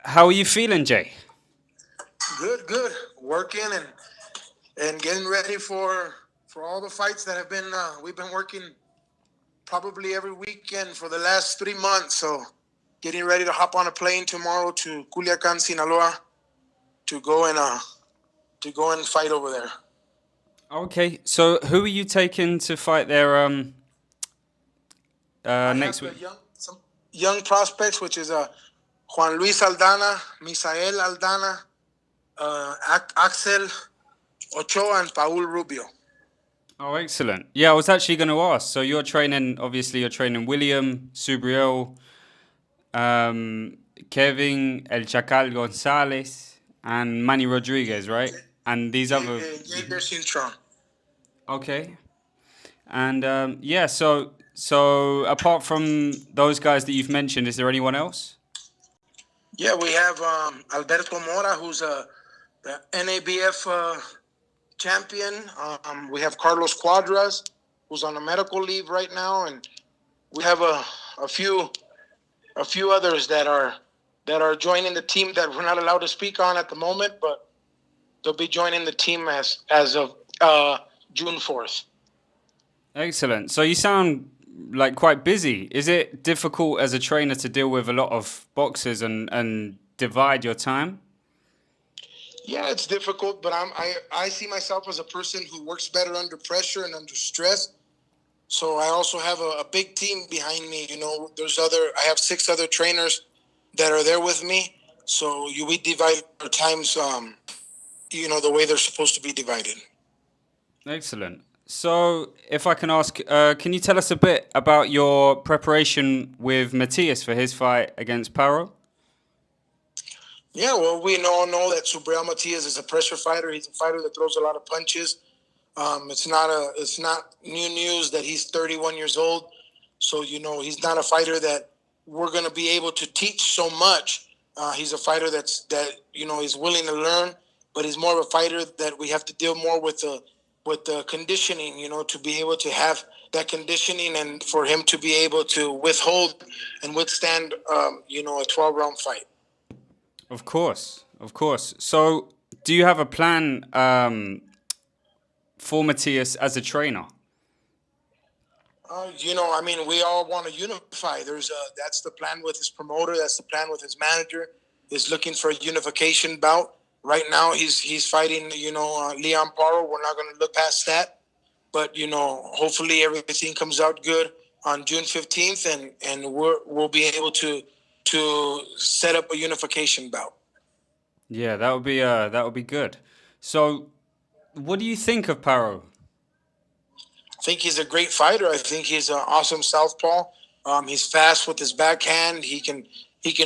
How are you feeling, Jay? Good, good. Working and getting ready for all the fights that have been. We've been working probably every weekend for the last 3 months. So getting ready to hop on a plane tomorrow to Culiacan, Sinaloa, to go and uh to go and fight over there. Okay, so who are you taking to fight there I next have week? some young prospects, which is Juan Luis Aldana, Misael Aldana, Axel Ochoa, and Paul Rubio. Oh, excellent. Yeah, I was actually going to ask. So you're training, obviously, you're training William, Subriel, Kevin, El Chacal Gonzalez, and Manny Rodriguez, right? And these other. Javier Sintron. Okay. And yeah, so apart from those guys that you've mentioned, is there anyone else? Yeah, we have Alberto Mora, who's the NABF champion. We have Carlos Cuadras, who's on a medical leave right now, and we have a few a few others that are joining the team that we're not allowed to speak on at the moment, but they'll be joining the team as of June 4th. Excellent. So you sound like quite busy. Is it difficult as a trainer to deal with a lot of boxers and divide your time? Yeah, it's difficult, but I see myself as a person who works better under pressure and under stress. So I also have a big team behind me. I have 6 other trainers that are there with me. So we divide our times, the way they're supposed to be divided. Excellent. So if I can ask, can you tell us a bit about your preparation with Matías for his fight against Parro? Yeah, well, we all know that Subriel Matas is a pressure fighter. He's a fighter that throws a lot of punches. It's not new news that he's 31 years old. So he's not a fighter that we're going to be able to teach so much. He's a fighter he's willing to learn, but he's more of a fighter that we have to deal more with the conditioning. To be able to have that conditioning and for him to be able to withhold and withstand, a 12-round fight. Of course, of course. So do you have a plan for Matías as a trainer? We all want to unify. That's the plan with his promoter. That's the plan with his manager. Is looking for a unification bout. Right now, he's fighting. Leon Parro. We're not going to look past that. But hopefully everything comes out good on June 15th, and we'll be able to set up a unification bout. Yeah, that would be good. So what do you think of Parro? I think he's a great fighter. I think he's an awesome southpaw. He's fast with his backhand. He can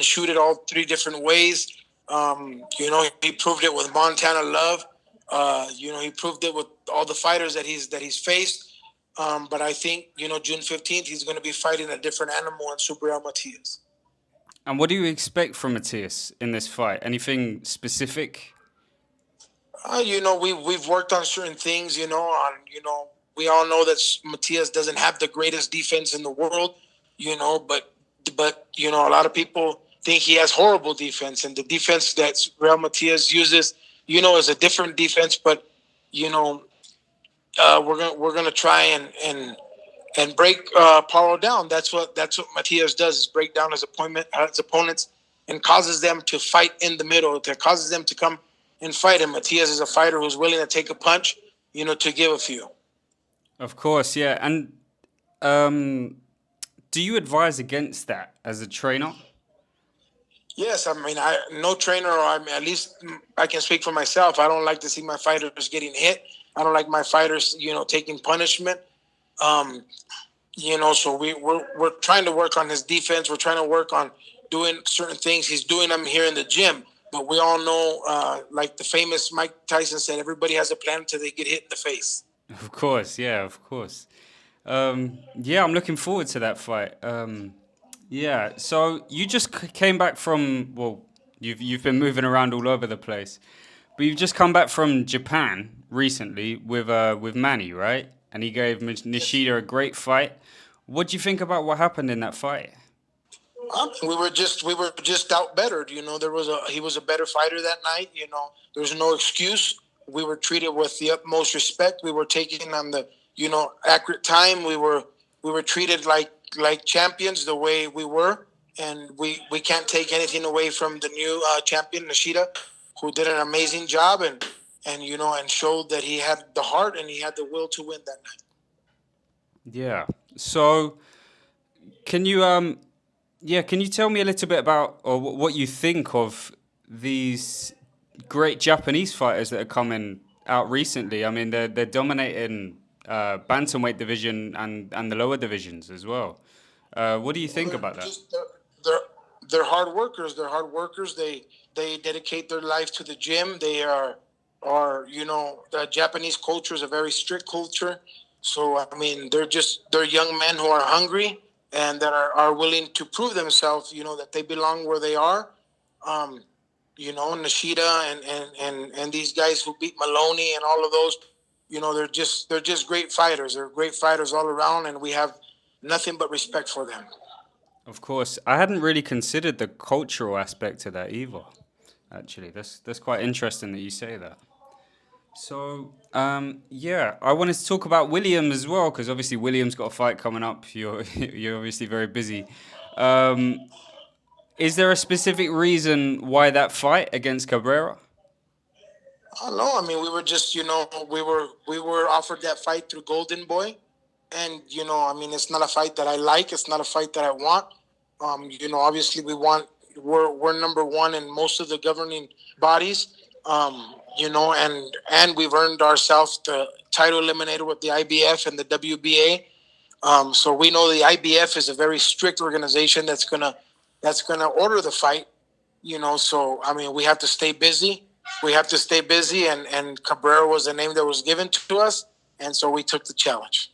shoot it all 3 different ways. He proved it with Montana Love. He proved it with all the fighters that he's faced. But I think June 15th he's going to be fighting a different animal in Subriel Matias. And what do you expect from Matías in this fight? Anything specific? We've worked on certain things. We all know that Matias doesn't have the greatest defense in the world. But a lot of people think he has horrible defense, and the defense that Real Matias uses, is a different defense. But you know, we're gonna try and break Parro down. That's what Matias does: is break down his opponents, and causes them to fight in the middle. That causes them to come and fight. And Matias is a fighter who's willing to take a punch, to give a few. Of course, yeah. And um, do you advise against that as a trainer? Yes, I mean, no trainer, or at least I can speak for myself. I don't like to see my fighters getting hit. I don't like my fighters, taking punishment. Um, so we're trying to work on his defense. We're trying to work on doing certain things. He's doing them here in the gym, but we all know, like the famous Mike Tyson said, everybody has a plan until they get hit in the face. Of course, yeah, of course. Yeah, I'm looking forward to that fight. Yeah, so you just came back from, well, you've been moving around all over the place, but you've just come back from Japan recently with Manny, right? And he gave Yes. Nishida a great fight. What do you think about what happened in that fight? We were just out bettered. He was a better fighter that night. There's no excuse. We were treated with the utmost respect. We were taken on the accurate time. We were treated like champions the way we were, and we can't take anything away from the new champion Nishida, who did an amazing job and showed that he had the heart and he had the will to win that night. Yeah. So, can you can you tell me a little bit about or what you think of these great Japanese fighters that are coming out recently? I mean, they're dominating bantamweight division and the lower divisions as well. What do you think about that? They're they're hard workers. They're hard workers. They dedicate their life to the gym. They are the Japanese culture is a very strict culture. So I mean, they're young men who are hungry and that are willing to prove themselves. That they belong where they are. Um, Nishida and these guys who beat Maloney and all of those. They're just great fighters. They're great fighters all around, and we have nothing but respect for them. Of course, I hadn't really considered the cultural aspect to that either. Actually, that's quite interesting that you say that. So, yeah, I wanted to talk about William as well because obviously William's got a fight coming up. You're obviously very busy. Um, is there a specific reason why that fight against Cabrera? I don't know. I mean, we were just, we were offered that fight through Golden Boy, and I mean, it's not a fight that I like. It's not a fight that I want. Obviously, we're number one in most of the governing bodies. And we've earned ourselves the title eliminator with the IBF and the WBA. So we know the IBF is a very strict organization that's gonna order the fight. So I mean, we have to stay busy. We have to stay busy, and Cabrera was the name that was given to us, and so we took the challenge.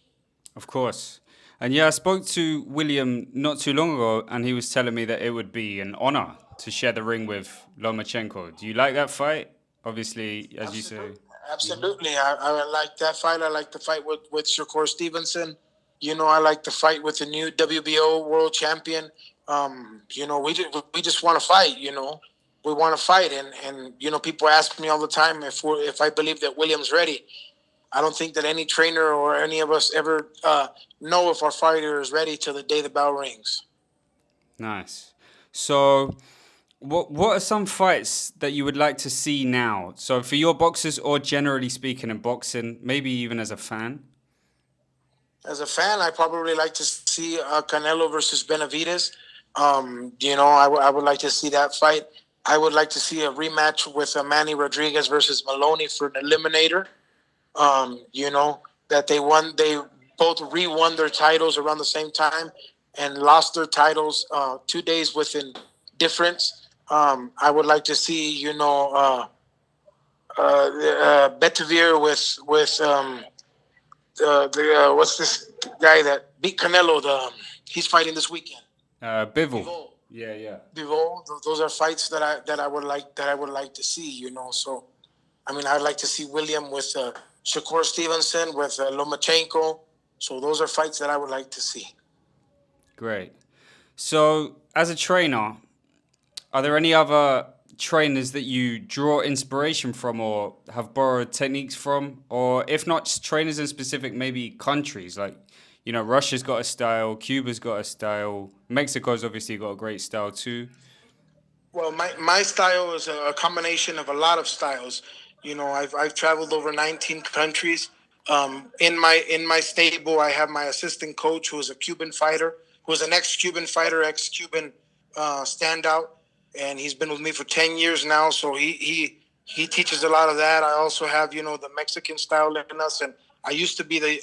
Of course. And yeah, I spoke to William not too long ago, and he was telling me that it would be an honor to share the ring with Lomachenko. Do you like that fight? Obviously, as you say. Absolutely. I like that fight. I like the fight with Shakur Stevenson. I like the fight with the new WBO world champion. We just want to fight. We want to fight, and people ask me all the time if I believe that William's ready. I don't think that any trainer or any of us ever know if our fighter is ready till the day the bell rings. Nice. So, what are some fights that you would like to see now? So, for your boxers, or generally speaking in boxing, maybe even as a fan? As a fan, I probably like to see Canelo versus Benavidez. I would like to see that fight. I would like to see a rematch with Manny Rodriguez versus Maloney for an eliminator. That they both re-won their titles around the same time and lost their titles 2 days within difference. I would like to see, Betavir with what's this guy that beat Canelo? He's fighting this weekend. Bivol. Yeah, yeah. Bivol. Those are fights that I would like to see. So I mean, I'd like to see William with Shakur Stevenson, with Lomachenko. So those are fights that I would like to see. Great. So, as a trainer, are there any other trainers that you draw inspiration from or have borrowed techniques from? Or if not just trainers in specific, maybe countries like, Russia's got a style, Cuba's got a style, Mexico's obviously got a great style too. Well, my style is a combination of a lot of styles. I've traveled over 19 countries. In my stable, I have my assistant coach, who is a Cuban fighter, who is an ex-Cuban fighter, ex-Cuban standout, and he's been with me for 10 years now. So he teaches a lot of that. I also have the Mexican style in us, and I used to be the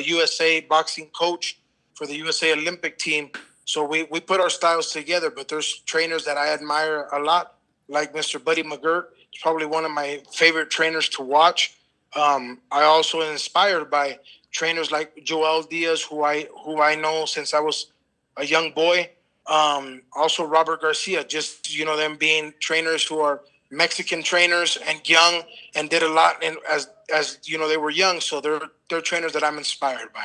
USA boxing coach for the USA Olympic team. So we put our styles together, but there's trainers that I admire a lot, like Mr. Buddy McGirt. He's probably one of my favorite trainers to watch. I also am inspired by trainers like Joel Diaz, who I know since I was a young boy. Also Robert Garcia, just them being trainers who are Mexican trainers and young and did a lot as they were young. So they're trainers that I'm inspired by.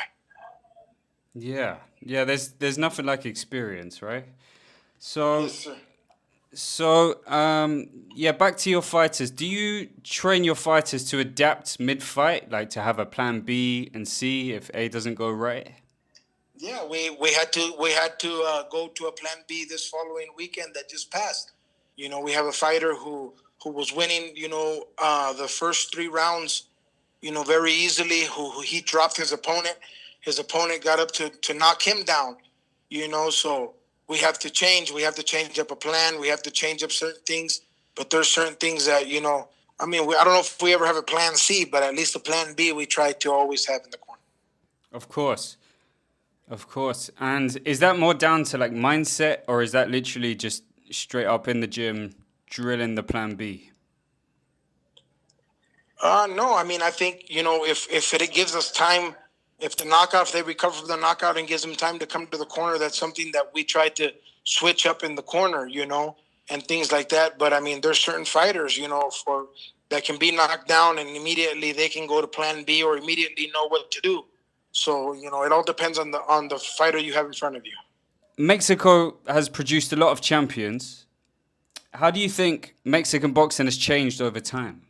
Yeah, yeah. There's nothing like experience, right? So, Yes, sir. yeah, back to your fighters. Do you train your fighters to adapt mid-fight, like to have a plan B and C if A doesn't go right? Yeah, we had to go to a plan B this following weekend that just passed. We have a fighter who was winning, the first 3 rounds, very easily. Who he dropped his opponent. His opponent got up to knock him down. So we have to change. We have to change up a plan. We have to change up certain things. But there's certain things that I mean, I don't know if we ever have a plan C, but at least a plan B we try to always have in the corner. Of course. Of course. And is that more down to like mindset, or is that literally just straight up in the gym drilling the plan B? No, I mean, I think if it gives us time, if they recover from the knockout and gives them time to come to the corner, that's something that we try to switch up in the corner, and things like that. But I mean, there's certain fighters, for that can be knocked down and immediately they can go to Plan B or immediately know what to do. So it all depends on the fighter you have in front of you. Mexico has produced a lot of champions. How do you think Mexican boxing has changed over time?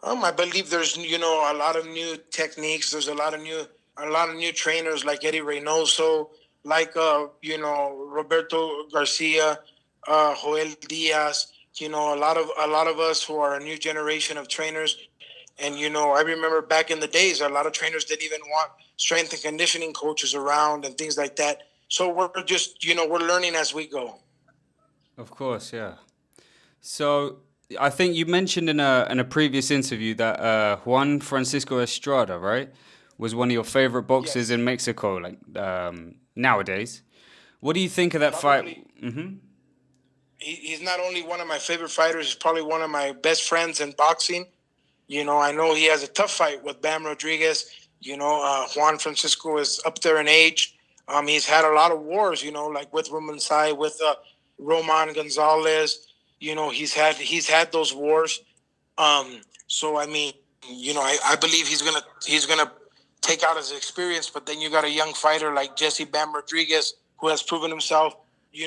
I believe there's a lot of new techniques. There's a lot of new trainers like Eddie Reynoso, like Roberto Garcia, Joel Diaz. A lot of us who are a new generation of trainers. And I remember back in the days, a lot of trainers didn't even want strength and conditioning coaches around and things like that. So we're just we're learning as we go. Of course, yeah. So I think you mentioned in a previous interview that Juan Francisco Estrada, right, was one of your favorite boxers Yes, in Mexico, like nowadays. What do you think of that fight? probably. He's not only one of my favorite fighters. He's probably one of my best friends in boxing. I know he has a tough fight with Bam Rodriguez. Juan Francisco is up there in age. He's had a lot of wars. Like with Rumansai, with Roman Gonzalez. He's had those wars. So I mean, I believe he's gonna take out his experience. But then you got a young fighter like Jesse Bam Rodriguez who has proven himself,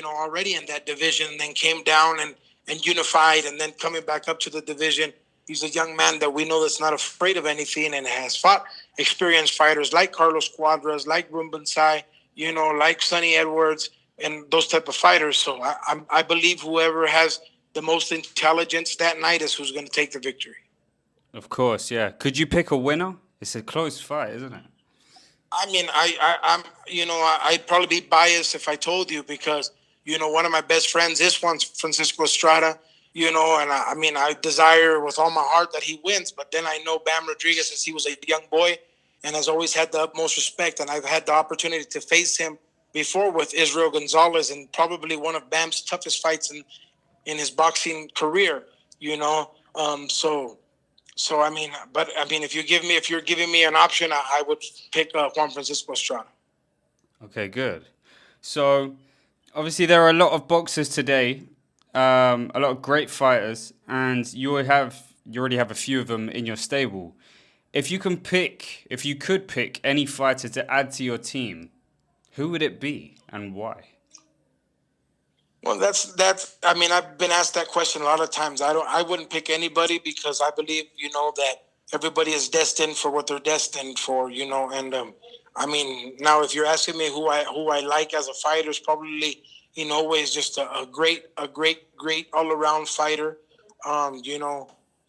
already in that division, and then came down and unified, and then coming back up to the division. He's a young man that we know that's not afraid of anything and has fought experienced fighters like Carlos Cuadras, like Rumbansai, like Sonny Edwards, and those type of fighters. So I believe whoever has the most intelligence that night is who's going to take the victory. Of course, yeah. Could you pick a winner? It's a close fight, isn't it? I mean, I'd probably be biased if I told you because, one of my best friends is Juan Francisco Estrada, and I mean, I desire with all my heart that he wins. But then I know Bam Rodriguez since he was a young boy and has always had the utmost respect. And I've had the opportunity to face him before with Israel Gonzalez, and probably one of Bam's toughest fights in his boxing career, you know. So I mean, but I mean, if you're giving me an option, I would pick Juan Francisco Estrada. Okay, good. So obviously there are a lot of boxers today, a lot of great fighters, and you already have a few of them in your stable. If you could pick any fighter to add to your team, who would it be and why? Well, that's. I mean, I've been asked that question a lot of times. I wouldn't pick anybody because I believe that everybody is destined for what they're destined for. And I mean, now if you're asking me who I like as a fighter, is probably is just a great all around fighter.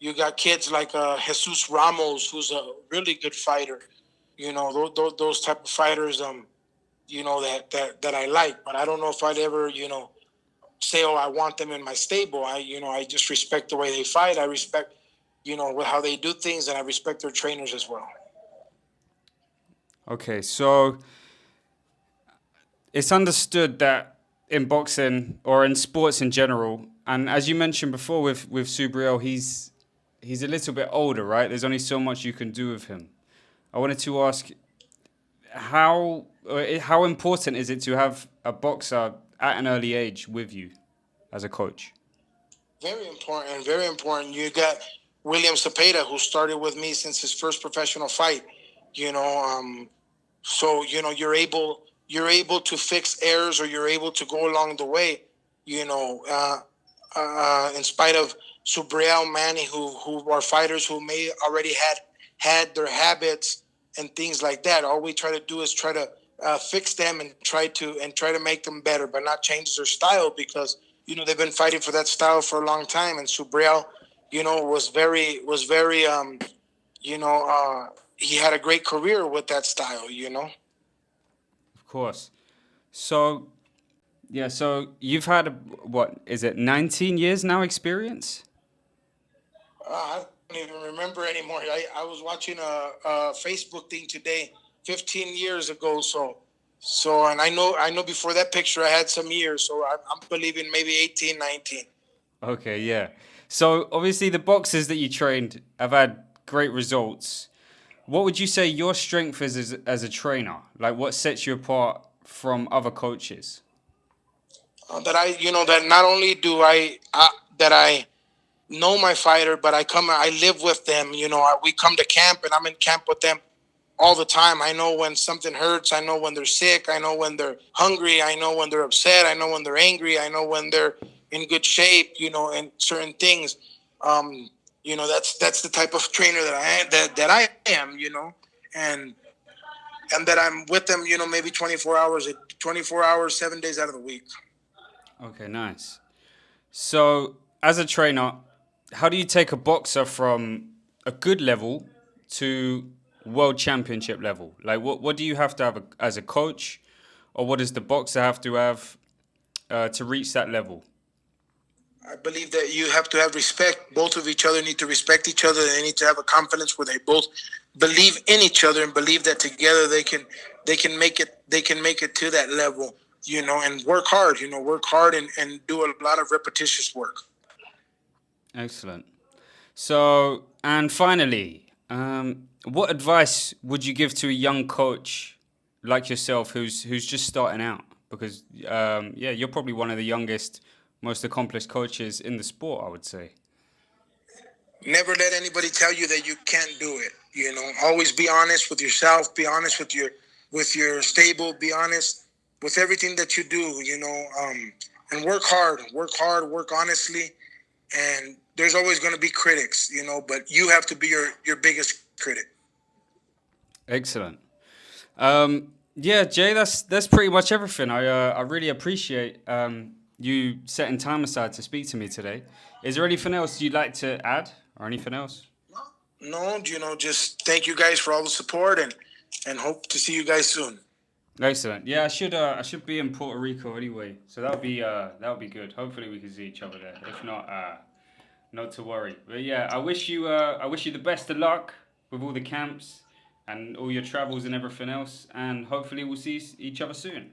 You got kids like Jesus Ramos, who's a really good fighter. Those type of fighters. That I like, but I don't know if I'd ever say, oh, I want them in my stable. I just respect the way they fight. I respect, how they do things, and I respect their trainers as well. Okay, so it's understood that in boxing or in sports in general, and as you mentioned before with Subriel, he's a little bit older, right? There's only so much you can do with him. I wanted to ask how important is it to have a boxer at an early age with you as a coach? Very important, very important. You got William Zepeda, who started with me since his first professional fight. You know, so you're able you're able to fix errors, or you're able to go along the way. You know, in spite of Subriel, Manny, who are fighters who may already had their habits and things like that. All we try to do is try to fix them and try to make them better, but not change their style, because they've been fighting for that style for a long time. And Subriel, was very he had a great career with that style. Of course. So, yeah, so you've had, what, is it 19 years now experience? I don't even remember anymore. I was watching a Facebook thing today, 15 years ago. And I know before that picture I had some years. So I'm believing maybe 18, 19. Okay, yeah. So obviously the boxers that you trained have had great results. What would you say your strength is as a trainer? Like, what sets you apart from other coaches? That not only do that I know my fighter, but I live with them. We come to camp, and I'm in camp with them all the time. I know when something hurts. I know when they're sick. I know when they're hungry. I know when they're upset. I know when they're angry. I know when they're in good shape. And certain things. That's the type of trainer that I am. And that I'm with them. Maybe 24 hours, 7 days out of the week. Okay, nice. So, as a trainer, how do you take a boxer from a good level to world championship level? Like, what do you have to have as a coach, or what does the boxer have to reach that level? I believe that you have to have respect. Both of each other need to respect each other. They need to have a confidence where they both believe in each other and believe that together they can make it to that level. And work hard. Work hard and do a lot of repetitious work. Excellent. So, and finally, what advice would you give to a young coach like yourself who's just starting out? Because yeah, you're probably one of the youngest, most accomplished coaches in the sport, I would say. Never let anybody tell you that you can't do it. Always be honest with yourself. Be honest with your stable. Be honest with everything that you do. And work hard. Work hard. Work honestly. And there's always going to be critics. But you have to be your biggest critic. Excellent. Yeah, Jay, that's pretty much everything. I really appreciate you setting time aside to speak to me today. Is there anything else you'd like to add, or anything else? No, just thank you guys for all the support, and hope to see you guys soon. Excellent. Yeah, I should be in Puerto Rico anyway, so that would be good. Hopefully we can see each other there. If not, not to worry. But yeah, I wish you the best of luck with all the camps and all your travels and everything else, and hopefully we'll see each other soon.